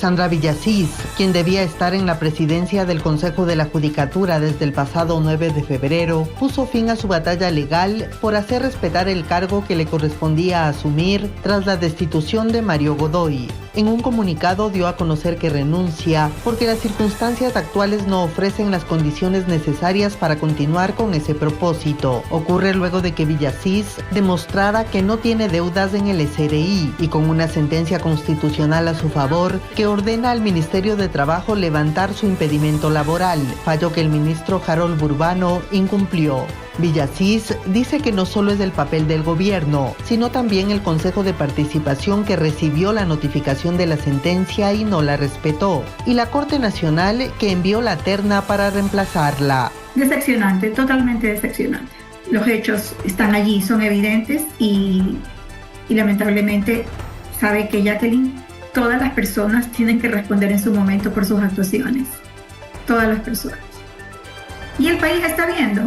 Sandra Villasís, quien debía estar en la presidencia del Consejo de la Judicatura desde el pasado 9 de febrero, puso fin a su batalla legal por hacer respetar el cargo que le correspondía asumir tras la destitución de Mario Godoy. En un comunicado dio a conocer que renuncia porque las circunstancias actuales no ofrecen las condiciones necesarias para continuar con ese propósito. Ocurre luego de que Villasís demostrara que no tiene deudas en el SRI y con una sentencia constitucional a su favor que ordena al Ministerio de Trabajo levantar su impedimento laboral, fallo que el ministro Harold Burbano incumplió. Villasís dice que no solo es el papel del gobierno, sino también el Consejo de Participación que recibió la notificación de la sentencia y no la respetó, y la Corte Nacional que envió la terna para reemplazarla. Decepcionante, totalmente decepcionante. Los hechos están allí, son evidentes y lamentablemente sabe que Jacqueline, todas las personas tienen que responder en su momento por sus actuaciones. Todas las personas. Y el país está viendo.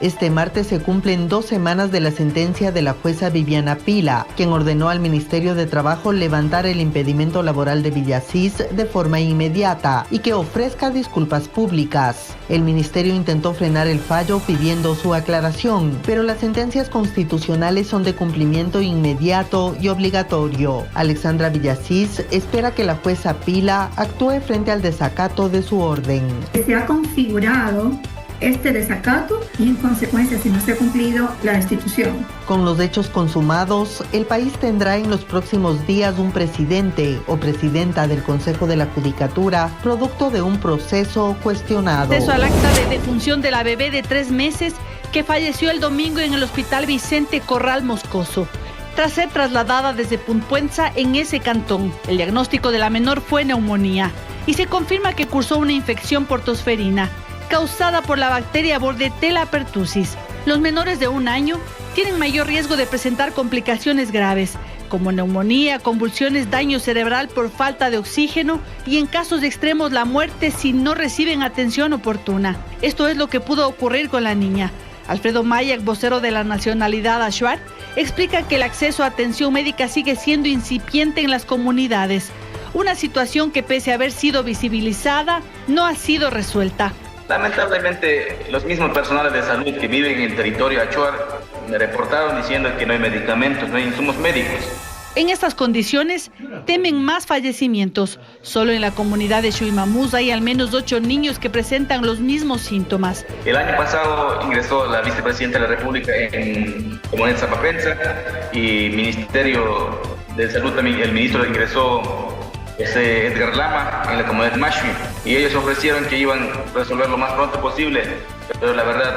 Este martes se cumplen 2 semanas de la sentencia de la jueza Viviana Pila, quien ordenó al Ministerio de Trabajo levantar el impedimento laboral de Villasís de forma inmediata y que ofrezca disculpas públicas. El ministerio intentó frenar el fallo pidiendo su aclaración, pero las sentencias constitucionales son de cumplimiento inmediato y obligatorio. Alexandra Villasís espera que la jueza Pila actúe frente al desacato de su orden. Se ha configurado este desacato y en consecuencia, si no se ha cumplido, la destitución. Con los hechos consumados, el país tendrá en los próximos días un presidente o presidenta del Consejo de la Judicatura, producto de un proceso cuestionado. Acceso al acta de defunción de la bebé de 3 meses que falleció el domingo en el Hospital Vicente Corral Moscoso, tras ser trasladada desde Pumpuenza en ese cantón. El diagnóstico de la menor fue neumonía y se confirma que cursó una infección por tosferina causada por la bacteria Bordetella pertussis. Los menores de 1 año tienen mayor riesgo de presentar complicaciones graves, como neumonía, convulsiones, daño cerebral por falta de oxígeno y en casos extremos la muerte si no reciben atención oportuna. Esto es lo que pudo ocurrir con la niña. Alfredo Mayak, vocero de la nacionalidad Achuar, explica que el acceso a atención médica sigue siendo incipiente en las comunidades, una situación que pese a haber sido visibilizada, no ha sido resuelta. Lamentablemente, los mismos personales de salud que viven en el territorio Achuar me reportaron diciendo que no hay medicamentos, no hay insumos médicos. En estas condiciones, temen más fallecimientos. Solo en la comunidad de Chuimamús hay al menos 8 niños que presentan los mismos síntomas. El año pasado ingresó la vicepresidenta de la República en Comunidad Zapapenza y Ministerio de Salud también, el ministro ingresó Edgar Lama en la comunidad Mashmi y ellos ofrecieron que iban a resolver lo más pronto posible, pero la verdad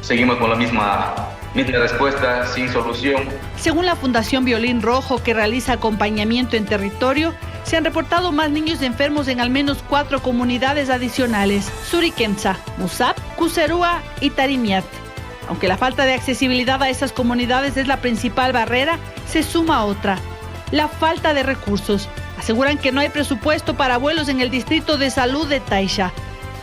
seguimos con la misma respuesta, sin solución. Según la Fundación Violín Rojo, que realiza acompañamiento en territorio, se han reportado más niños enfermos en al menos 4 comunidades adicionales: Suriquenza, Musap, Cuserúa y Tarimiat. Aunque la falta de accesibilidad a esas comunidades es la principal barrera, se suma otra: la falta de recursos. Aseguran que no hay presupuesto para vuelos en el Distrito de Salud de Taisha.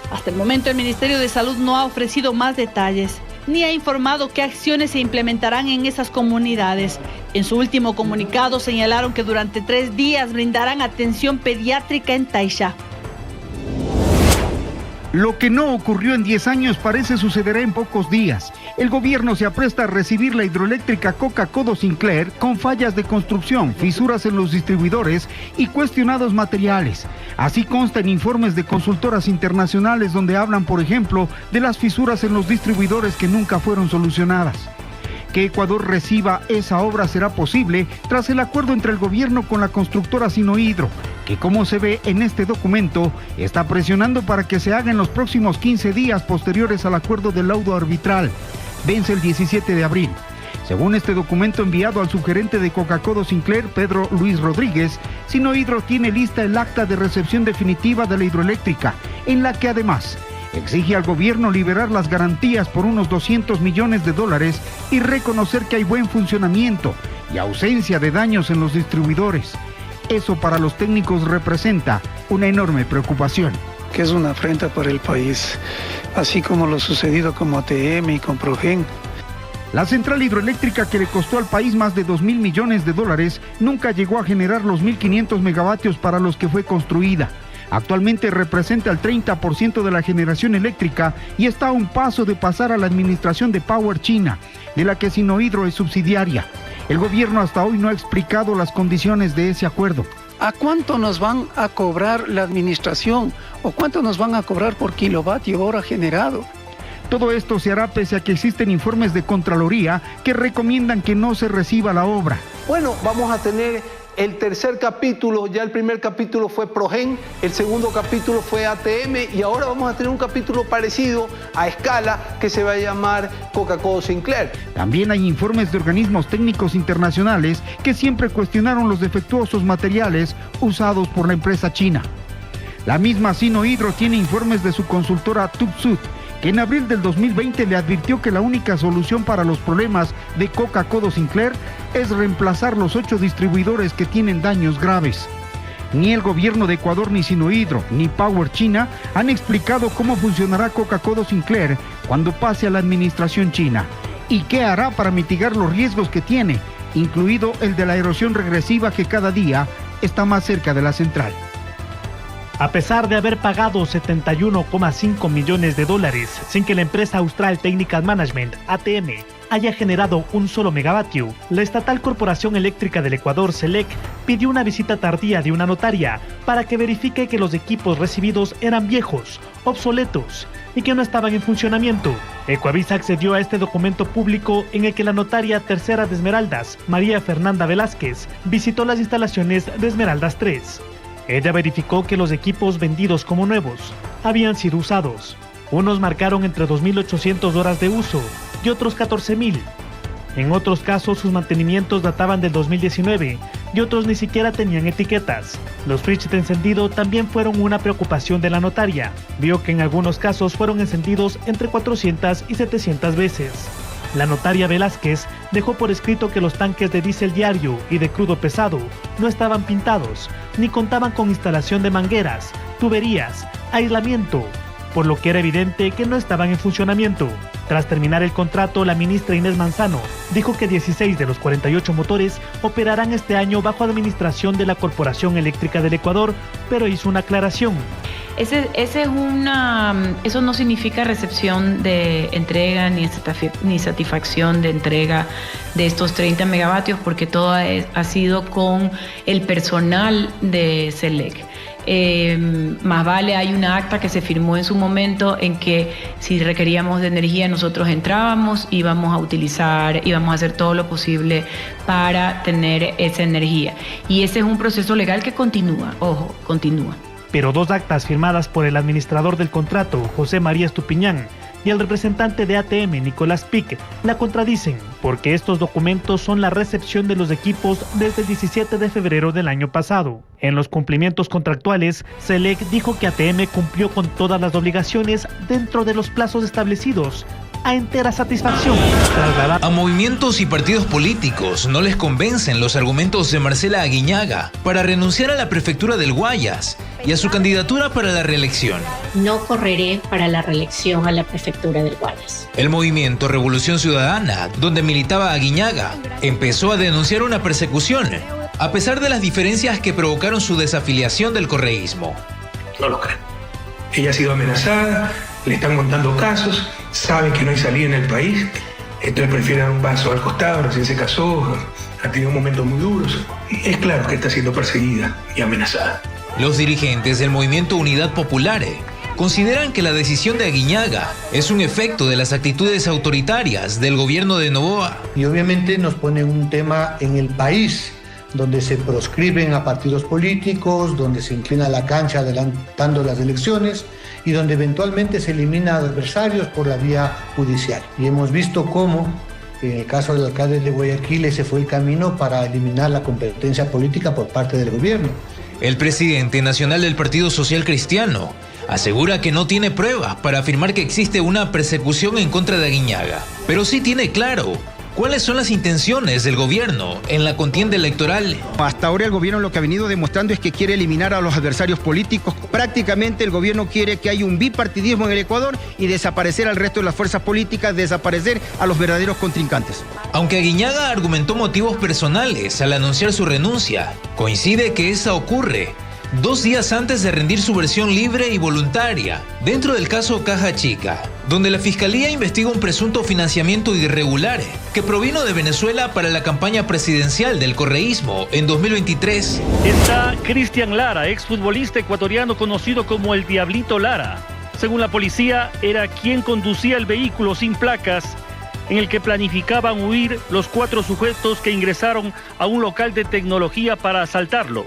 Hasta el momento el Ministerio de Salud no ha ofrecido más detalles, ni ha informado qué acciones se implementarán en esas comunidades. En su último comunicado señalaron que durante 3 días brindarán atención pediátrica en Taisha. Lo que no ocurrió en 10 años parece sucederá en pocos días. El gobierno se apresta a recibir la hidroeléctrica Coca-Codo Sinclair con fallas de construcción, fisuras en los distribuidores y cuestionados materiales. Así consta en informes de consultoras internacionales donde hablan, por ejemplo, de las fisuras en los distribuidores que nunca fueron solucionadas. Que Ecuador reciba esa obra será posible tras el acuerdo entre el gobierno con la constructora Sinohidro, que, como se ve en este documento, está presionando para que se haga en los próximos 15 días posteriores al acuerdo del laudo arbitral. Vence el 17 de abril. Según este documento enviado al subgerente de Coca-Codo Sinclair, Pedro Luis Rodríguez, Sinohidro tiene lista el acta de recepción definitiva de la hidroeléctrica, en la que además exige al gobierno liberar las garantías por unos $200 millones y reconocer que hay buen funcionamiento y ausencia de daños en los distribuidores. Eso para los técnicos representa una enorme preocupación. Que es una afrenta para el país, así como lo sucedido con ATM y con Progen. La central hidroeléctrica, que le costó al país más de 2.000 millones de dólares, nunca llegó a generar los 1.500 megavatios para los que fue construida. Actualmente representa el 30% de la generación eléctrica y está a un paso de pasar a la administración de Power China, de la que Sinohydro es subsidiaria. El gobierno hasta hoy no ha explicado las condiciones de ese acuerdo. ¿A cuánto nos van a cobrar la administración o cuánto nos van a cobrar por kilovatio hora generado? Todo esto se hará pese a que existen informes de Contraloría que recomiendan que no se reciba la obra. Bueno, vamos a tener el tercer capítulo, ya el primer capítulo fue Progen, el segundo capítulo fue ATM y ahora vamos a tener un capítulo parecido a escala que se va a llamar Coca-Cola Sinclair. También hay informes de organismos técnicos internacionales que siempre cuestionaron los defectuosos materiales usados por la empresa china. La misma Sinohydro tiene informes de su consultora Tubsud, que en abril del 2020 le advirtió que la única solución para los problemas de Coca-Cola Sinclair es reemplazar los 8 distribuidores que tienen daños graves. Ni el gobierno de Ecuador, ni Sinohydro, ni Power China han explicado cómo funcionará Coca-Cola Sinclair cuando pase a la administración china y qué hará para mitigar los riesgos que tiene, incluido el de la erosión regresiva que cada día está más cerca de la central. A pesar de haber pagado 71,5 millones de dólares sin que la empresa Austral Technical Management, ATM, haya generado un solo megavatio, la Estatal Corporación Eléctrica del Ecuador, SELEC, pidió una visita tardía de una notaria para que verifique que los equipos recibidos eran viejos, obsoletos y que no estaban en funcionamiento. Ecuavisa accedió a este documento público en el que la notaria tercera de Esmeraldas, María Fernanda Velázquez, visitó las instalaciones de Esmeraldas 3. Ella verificó que los equipos vendidos como nuevos habían sido usados. Unos marcaron entre 2.800 horas de uso y otros 14.000. En otros casos sus mantenimientos databan del 2019 y otros ni siquiera tenían etiquetas. Los switches de encendido también fueron una preocupación de la notaria. Vio que en algunos casos fueron encendidos entre 400 y 700 veces. La notaria Velázquez dejó por escrito que los tanques de diésel diario y de crudo pesado no estaban pintados, ni contaban con instalación de mangueras, tuberías, aislamiento, por lo que era evidente que no estaban en funcionamiento. Tras terminar el contrato, la ministra Inés Manzano dijo que 16 de los 48 motores operarán este año bajo administración de la Corporación Eléctrica del Ecuador, pero hizo una aclaración. Eso no significa recepción de entrega ni satisfacción de entrega de estos 30 megavatios, porque todo ha sido con el personal de SELEC. Más vale, hay una acta que se firmó en su momento en que si requeríamos de energía nosotros entrábamos, íbamos a hacer todo lo posible para tener esa energía. Y ese es un proceso legal que continúa, continúa. Pero 2 actas firmadas por el administrador del contrato, José María Estupiñán, y el representante de ATM, Nicolás Pic, la contradicen, porque estos documentos son la recepción de los equipos desde el 17 de febrero del año pasado. En los cumplimientos contractuales, SELEC dijo que ATM cumplió con todas las obligaciones dentro de los plazos establecidos, a entera satisfacción. A movimientos y partidos políticos no les convencen los argumentos de Marcela Aguiñaga para renunciar a la prefectura del Guayas y a su candidatura para la reelección. No correré para la reelección a la prefectura del Guayas. El movimiento Revolución Ciudadana, donde militaba Aguiñaga, empezó a denunciar una persecución, a pesar de las diferencias que provocaron su desafiliación del correísmo. No lo creo. Ella ha sido amenazada, le están montando casos, saben que no hay salida en el país, entonces prefieren un vaso al costado, recién se casó, ha tenido momentos muy duros. Es claro que está siendo perseguida y amenazada. Los dirigentes del movimiento Unidad Popular consideran que la decisión de Aguiñaga es un efecto de las actitudes autoritarias del gobierno de Noboa. Y obviamente nos pone un tema en el país donde se proscriben a partidos políticos, donde se inclina la cancha adelantando las elecciones y donde eventualmente se elimina adversarios por la vía judicial. Y hemos visto cómo, en el caso del alcalde de Guayaquil, ese fue el camino para eliminar la competencia política por parte del gobierno. El presidente nacional del Partido Social Cristiano asegura que no tiene pruebas para afirmar que existe una persecución en contra de Aguiñaga, pero sí tiene claro ¿Cuáles son las intenciones del gobierno en la contienda electoral? Hasta ahora el gobierno lo que ha venido demostrando es que quiere eliminar a los adversarios políticos. Prácticamente el gobierno quiere que haya un bipartidismo en el Ecuador y desaparecer al resto de las fuerzas políticas, desaparecer a los verdaderos contrincantes. Aunque Aguiñaga argumentó motivos personales al anunciar su renuncia, coincide que esa ocurre 2 días antes de rendir su versión libre y voluntaria dentro del caso Caja Chica, donde la Fiscalía investiga un presunto financiamiento irregular que provino de Venezuela para la campaña presidencial del correísmo en 2023. Está Cristian Lara, exfutbolista ecuatoriano conocido como el Diablito Lara. Según la policía, era quien conducía el vehículo sin placas en el que planificaban huir los 4 sujetos que ingresaron a un local de tecnología para asaltarlo.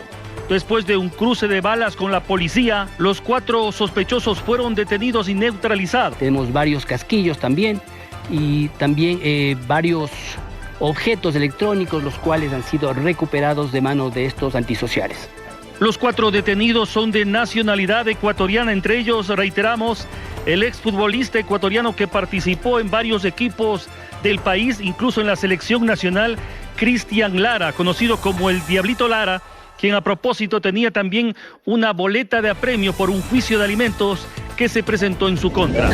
Después de un cruce de balas con la policía, los 4 sospechosos fueron detenidos y neutralizados. Tenemos varios casquillos también y también varios objetos electrónicos, los cuales han sido recuperados de manos de estos antisociales. Los 4 detenidos son de nacionalidad ecuatoriana, entre ellos, reiteramos, el exfutbolista ecuatoriano que participó en varios equipos del país, incluso en la selección nacional, Cristian Lara, conocido como el Diablito Lara, quien a propósito tenía también una boleta de apremio por un juicio de alimentos que se presentó en su contra.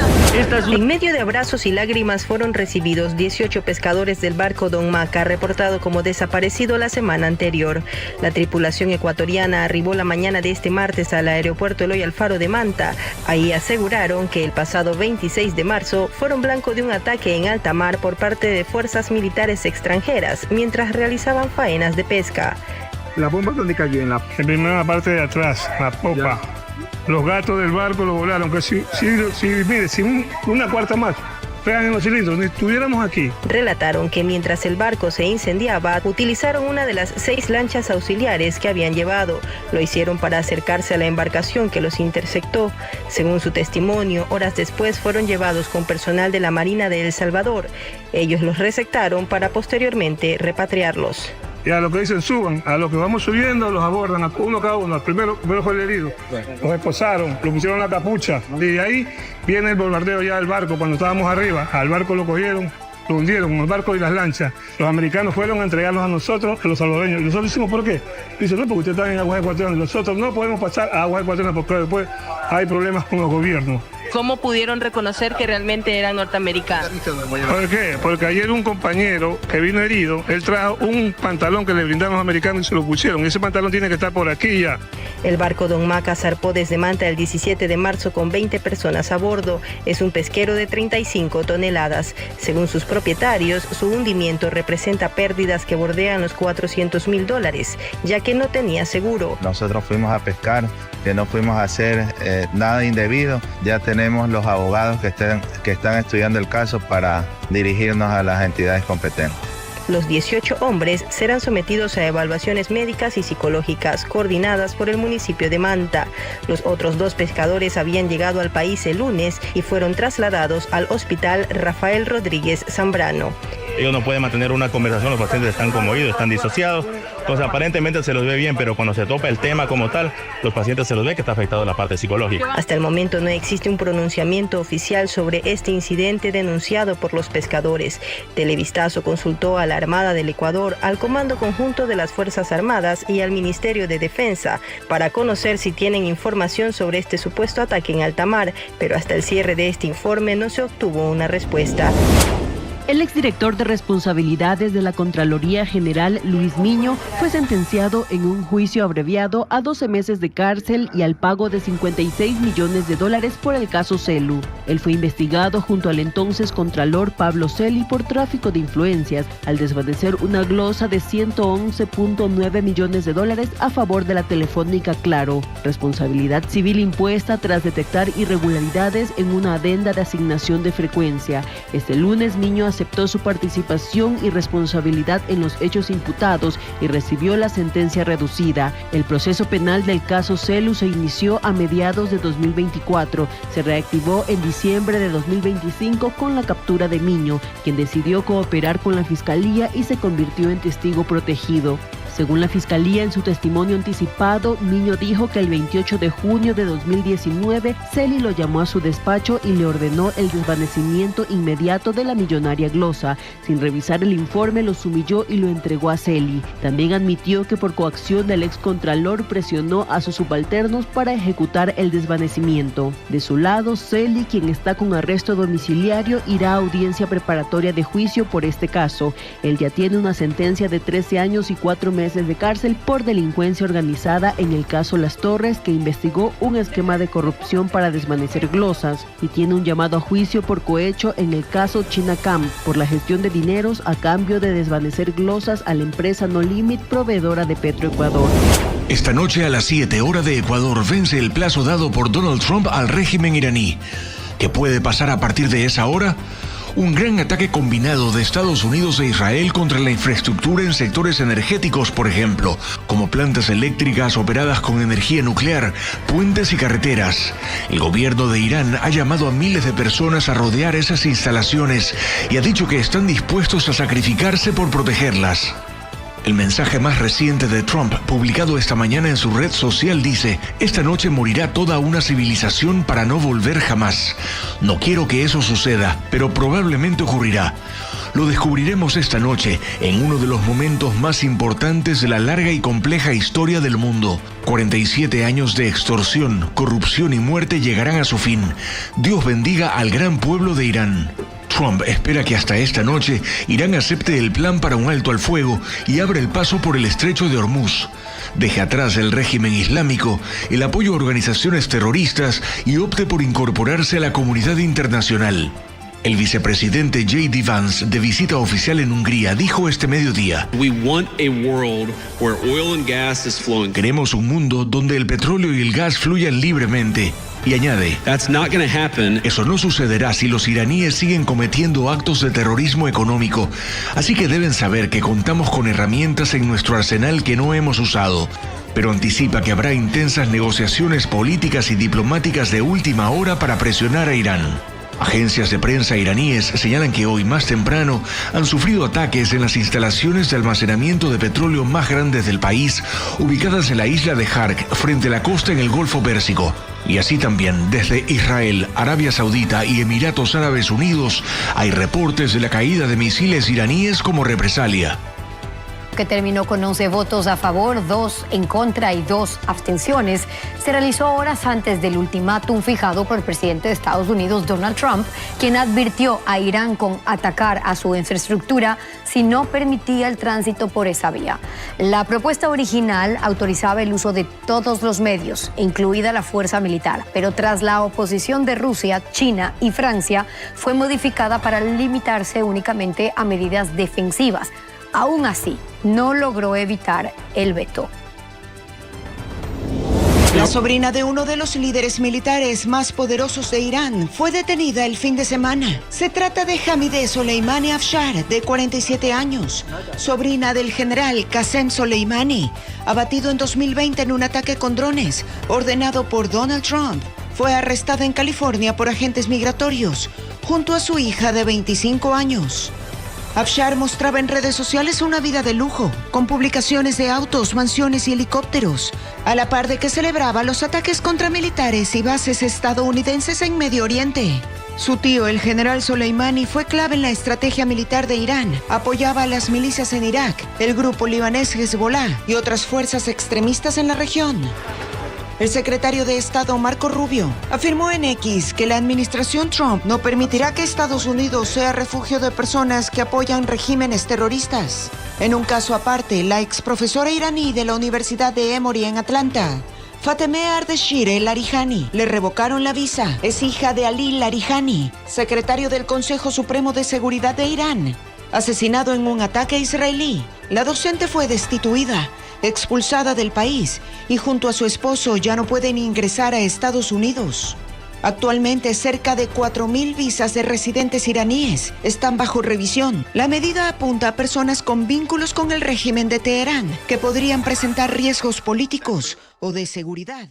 En medio de abrazos y lágrimas fueron recibidos 18 pescadores del barco Don Maca, reportado como desaparecido la semana anterior. La tripulación ecuatoriana arribó la mañana de este martes al aeropuerto Eloy Alfaro de Manta. Ahí aseguraron que el pasado 26 de marzo fueron blanco de un ataque en alta mar por parte de fuerzas militares extranjeras mientras realizaban faenas de pesca. ¿La bomba dónde cayó? En primera parte de atrás, la popa. Los gatos del barco lo volaron. Que si una cuarta más pegan en los cilindros, ni estuviéramos aquí. Relataron que mientras el barco se incendiaba, utilizaron una de las 6 lanchas auxiliares que habían llevado. Lo hicieron para acercarse a la embarcación que los interceptó. Según su testimonio, horas después fueron llevados con personal de la Marina de El Salvador. Ellos los resectaron para posteriormente repatriarlos. Y a lo que dicen suban, a los que vamos subiendo los abordan, a uno cada uno. El primero fue el herido, los esposaron, lo pusieron la capucha. Y de ahí viene el bombardeo ya del barco. Cuando estábamos arriba, al barco lo cogieron, lo hundieron con el barco y las lanchas. Los americanos fueron a entregarlos a nosotros, a los salvadoreños. Y nosotros decimos, ¿por qué? Dicen, no, porque ustedes están en aguas ecuatorianas. Nosotros no podemos pasar a aguas ecuatorianas porque después hay problemas con los gobiernos. ¿Cómo pudieron reconocer que realmente eran norteamericanos? ¿Por qué? Porque ayer un compañero que vino herido, él trajo un pantalón que le brindaron los americanos y se lo pusieron. Ese pantalón tiene que estar por aquí ya. El barco Don Maca zarpó desde Manta el 17 de marzo con 20 personas a bordo. Es un pesquero de 35 toneladas. Según sus propietarios, su hundimiento representa pérdidas que bordean los $400,000, ya que no tenía seguro. Nosotros fuimos a pescar, que no fuimos a hacer nada indebido. Ya tenemos los abogados que están estudiando el caso para dirigirnos a las entidades competentes. Los 18 hombres serán sometidos a evaluaciones médicas y psicológicas coordinadas por el municipio de Manta. Los otros 2 pescadores habían llegado al país el lunes y fueron trasladados al hospital Rafael Rodríguez Zambrano. Ellos no pueden mantener una conversación, los pacientes están conmovidos, están disociados, entonces aparentemente se los ve bien, pero cuando se topa el tema como tal, los pacientes se los ve que está afectado la parte psicológica. Hasta el momento no existe un pronunciamiento oficial sobre este incidente denunciado por los pescadores. Televistazo consultó a la Armada del Ecuador, al Comando Conjunto de las Fuerzas Armadas y al Ministerio de Defensa para conocer si tienen información sobre este supuesto ataque en alta mar, pero hasta el cierre de este informe no se obtuvo una respuesta. El exdirector de responsabilidades de la Contraloría General, Luis Miño, fue sentenciado en un juicio abreviado a 12 meses de cárcel y al pago de $56 millones por el caso Celu. Él fue investigado junto al entonces Contralor Pablo Celi por tráfico de influencias al desvanecer una glosa de $111.9 millones a favor de la Telefónica Claro. Responsabilidad civil impuesta tras detectar irregularidades en una adenda de asignación de frecuencia. Este lunes, Miño aceptó su participación y responsabilidad en los hechos imputados y recibió la sentencia reducida. El proceso penal del caso Celu se inició a mediados de 2024. Se reactivó en diciembre de 2025 con la captura de Miño, quien decidió cooperar con la Fiscalía y se convirtió en testigo protegido. Según la Fiscalía, en su testimonio anticipado, Miño dijo que el 28 de junio de 2019, Celi lo llamó a su despacho y le ordenó el desvanecimiento inmediato de la millonaria glosa. Sin revisar el informe, lo humilló y lo entregó a Celi. También admitió que por coacción del excontralor presionó a sus subalternos para ejecutar el desvanecimiento. De su lado, Celi, quien está con arresto domiciliario, irá a audiencia preparatoria de juicio por este caso. Él ya tiene una sentencia de 13 años y 4 meses de cárcel por delincuencia organizada en el caso Las Torres, que investigó un esquema de corrupción para desvanecer glosas, y tiene un llamado a juicio por cohecho en el caso Chinacam por la gestión de dineros a cambio de desvanecer glosas a la empresa No Limit, proveedora de Petroecuador. Esta noche a las 7 horas de Ecuador vence el plazo dado por Donald Trump al régimen iraní. ¿Qué puede pasar a partir de esa hora? Un gran ataque combinado de Estados Unidos e Israel contra la infraestructura en sectores energéticos, por ejemplo, como plantas eléctricas operadas con energía nuclear, puentes y carreteras. El gobierno de Irán ha llamado a miles de personas a rodear esas instalaciones y ha dicho que están dispuestos a sacrificarse por protegerlas. El mensaje más reciente de Trump, publicado esta mañana en su red social, dice: esta noche morirá toda una civilización para no volver jamás. No quiero que eso suceda, pero probablemente ocurrirá. Lo descubriremos esta noche, en uno de los momentos más importantes de la larga y compleja historia del mundo. 47 años de extorsión, corrupción y muerte llegarán a su fin. Dios bendiga al gran pueblo de Irán. Trump espera que hasta esta noche Irán acepte el plan para un alto al fuego y abra el paso por el estrecho de Hormuz. Deje atrás el régimen islámico, el apoyo a organizaciones terroristas y opte por incorporarse a la comunidad internacional. El vicepresidente J.D. Vance, de visita oficial en Hungría, dijo este mediodía: queremos un mundo donde el petróleo y el gas fluyan libremente. Y añade: eso no sucederá si los iraníes siguen cometiendo actos de terrorismo económico. Así que deben saber que contamos con herramientas en nuestro arsenal que no hemos usado. Pero anticipa que habrá intensas negociaciones políticas y diplomáticas de última hora para presionar a Irán. Agencias de prensa iraníes señalan que hoy más temprano han sufrido ataques en las instalaciones de almacenamiento de petróleo más grandes del país, ubicadas en la isla de Hark, frente a la costa en el Golfo Pérsico. Y así también, desde Israel, Arabia Saudita y Emiratos Árabes Unidos, hay reportes de la caída de misiles iraníes como represalia. Que terminó con 11 votos a favor, 2 en contra y 2 abstenciones, se realizó horas antes del ultimátum fijado por el presidente de Estados Unidos, Donald Trump, quien advirtió a Irán con atacar a su infraestructura si no permitía el tránsito por esa vía. La propuesta original autorizaba el uso de todos los medios, incluida la fuerza militar, pero tras la oposición de Rusia, China y Francia, fue modificada para limitarse únicamente a medidas defensivas. Aún así, no logró evitar el veto. La sobrina de uno de los líderes militares más poderosos de Irán fue detenida el fin de semana. Se trata de Hamideh Soleimani Afshar, de 47 años, sobrina del general Qasem Soleimani, abatido en 2020 en un ataque con drones ordenado por Donald Trump. Fue arrestada en California por agentes migratorios, junto a su hija de 25 años. Afshar mostraba en redes sociales una vida de lujo, con publicaciones de autos, mansiones y helicópteros, a la par de que celebraba los ataques contra militares y bases estadounidenses en Medio Oriente. Su tío, el general Soleimani, fue clave en la estrategia militar de Irán. Apoyaba a las milicias en Irak, el grupo libanés Hezbollah y otras fuerzas extremistas en la región. El secretario de Estado, Marco Rubio, afirmó en X que la administración Trump no permitirá que Estados Unidos sea refugio de personas que apoyan regímenes terroristas. En un caso aparte, la ex profesora iraní de la Universidad de Emory en Atlanta, Fatemeh Ardeshir El-Larijani, le revocaron la visa. Es hija de Ali Larijani, secretario del Consejo Supremo de Seguridad de Irán, asesinado en un ataque israelí. La docente fue destituida, expulsada del país, y junto a su esposo ya no pueden ingresar a Estados Unidos. Actualmente, cerca de 4.000 visas de residentes iraníes están bajo revisión. La medida apunta a personas con vínculos con el régimen de Teherán, que podrían presentar riesgos políticos o de seguridad.